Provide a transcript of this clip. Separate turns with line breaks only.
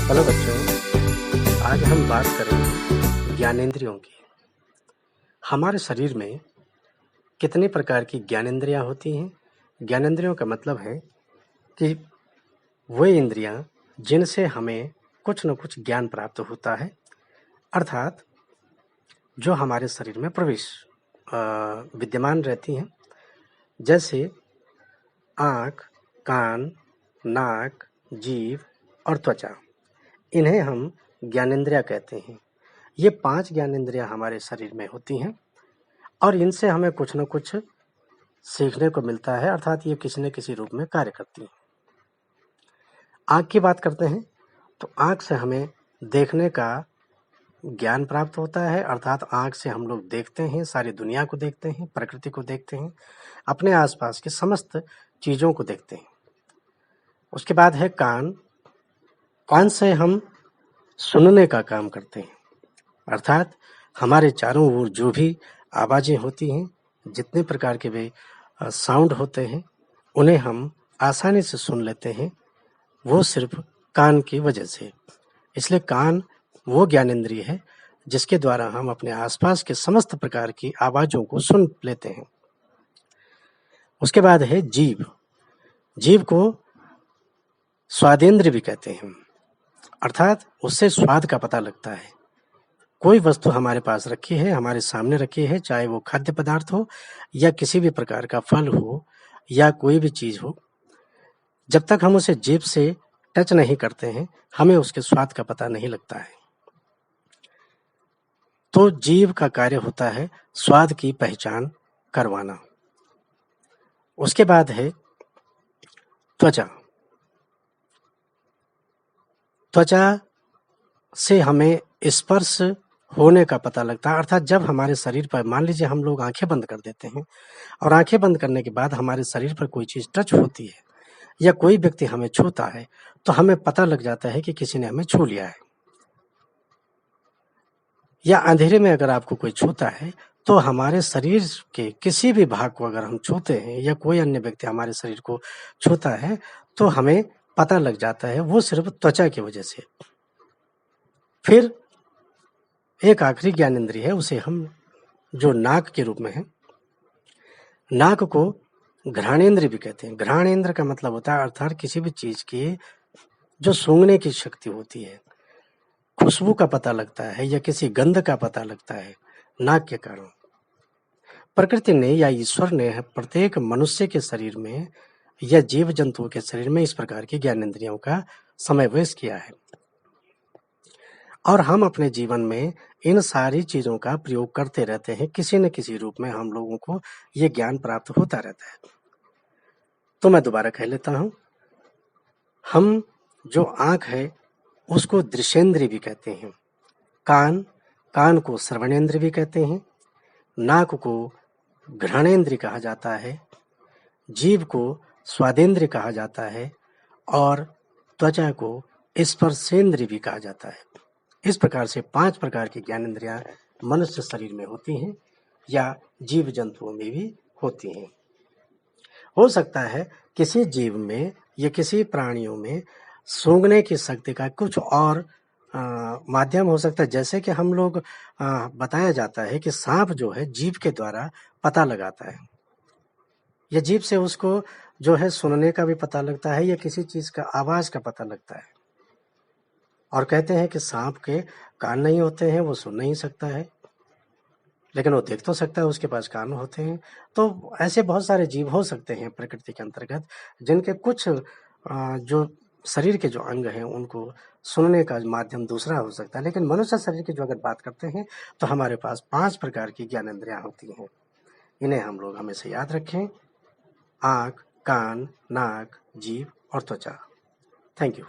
Hello बच्चों, आज हम बात करेंगे ज्ञानेंद्रियों की। हमारे शरीर में कितने प्रकार की ज्ञानेंद्रियां होती हैं? ज्ञानेंद्रियों का मतलब है कि वो इंद्रियां जिनसे हमें कुछ न कुछ ज्ञान प्राप्त होता है, अर्थात जो हमारे शरीर में विद्यमान रहती हैं, जैसे आँख, कान, नाक, जीभ और त्वचा। इन्हें हम ज्ञानेंद्रियां कहते हैं। ये 5 ज्ञानेंद्रियां हमारे शरीर में होती हैं और इनसे हमें कुछ न कुछ सीखने को मिलता है, अर्थात ये किसी न किसी रूप में कार्य करती हैं। आँख की बात करते हैं तो आँख से हमें देखने का ज्ञान प्राप्त होता है, अर्थात आँख से हम लोग देखते हैं, सारी दुनिया को देखते हैं, प्रकृति को देखते हैं, अपने आसपास की समस्त चीज़ों को देखते हैं। उसके बाद है कान। कान से हम सुनने का काम करते हैं, अर्थात हमारे चारों ओर जो भी आवाज़ें होती हैं, जितने प्रकार के भी साउंड होते हैं, उन्हें हम आसानी से सुन लेते हैं, वो सिर्फ कान की वजह से। इसलिए कान वो ज्ञानेंद्रिय है जिसके द्वारा हम अपने आसपास के समस्त प्रकार की आवाज़ों को सुन लेते हैं। उसके बाद है जीभ। जीभ को स्वादेंद्रिय भी कहते हैं, अर्थात उससे स्वाद का पता लगता है। कोई वस्तु हमारे पास रखी है, हमारे सामने रखी है, चाहे वो खाद्य पदार्थ हो या किसी भी प्रकार का फल हो या कोई भी चीज़ हो, जब तक हम उसे जीभ से टच नहीं करते हैं, हमें उसके स्वाद का पता नहीं लगता है। तो जीभ का कार्य होता है स्वाद की पहचान करवाना। उसके बाद है त्वचा। त्वचा से हमें स्पर्श होने का पता लगता है, अर्थात जब हमारे शरीर पर, मान लीजिए हम लोग आंखें बंद कर देते हैं और आंखें बंद करने के बाद हमारे शरीर पर कोई चीज़ टच होती है या कोई व्यक्ति हमें छूता है, तो हमें पता लग जाता है कि किसी ने हमें छू लिया है। या अंधेरे में अगर आपको कोई छूता है तो हमारे शरीर के किसी भी भाग को अगर हम छूते हैं या कोई अन्य व्यक्ति हमारे शरीर को छूता है तो हमें पता लग जाता है, वो सिर्फ त्वचा की वजह से। फिर एक आखिरी ज्ञानेंद्रिय है, उसे हम जो नाक के रूप में है, नाक को घ्राणेंद्र भी कहते हैं। घ्राणेंद्र का मतलब होता है अर्थात किसी भी चीज की जो सूंघने की शक्ति होती है, खुशबू का पता लगता है या किसी गंध का पता लगता है नाक के कारण। प्रकृति ने या ईश्वर ने प्रत्येक मनुष्य के शरीर में या जीव जंतुओं के शरीर में इस प्रकार की ज्ञानेंद्रियों का समावेश किया है और हम अपने जीवन में इन सारी चीजों का प्रयोग करते रहते हैं। किसी न किसी रूप में हम लोगों को ये ज्ञान प्राप्त होता रहता है। तो मैं दोबारा कह लेता हूं, हम जो आंख है उसको दृश्येंद्रिय भी कहते हैं, कान को श्रवणेंद्रिय भी कहते हैं, नाक को घ्राणेंद्रिय कहा जाता है, जीभ को स्वादेंद्रिय कहा जाता है और त्वचा को स्पर्शेंद्रिय भी कहा जाता है। इस प्रकार से 5 प्रकार की ज्ञानेंद्रियां मनुष्य शरीर में होती हैं या जीव जंतुओं में भी होती हैं। हो सकता है किसी जीव में या किसी प्राणियों में सूंघने की शक्ति का कुछ और माध्यम हो सकता है, जैसे कि हम लोग बताया जाता है कि सांप जो है जीभ के द्वारा पता लगाता है या जीभ से उसको जो है सुनने का भी पता लगता है या किसी चीज का आवाज का पता लगता है। और कहते हैं कि सांप के कान नहीं होते हैं, वो सुन नहीं सकता है, लेकिन वो देख तो सकता है, उसके पास कान होते हैं। तो ऐसे बहुत सारे जीव हो सकते हैं प्रकृति के अंतर्गत जिनके कुछ जो शरीर के जो अंग हैं उनको सुनने का माध्यम दूसरा हो सकता है, लेकिन मनुष्य शरीर की जो अगर बात करते हैं तो हमारे पास 5 प्रकार की ज्ञानेंद्रियां होती हैं। इन्हें हम लोग हमेशा याद रखें: आँख, कान, नाक, जीभ और त्वचा। Thank you.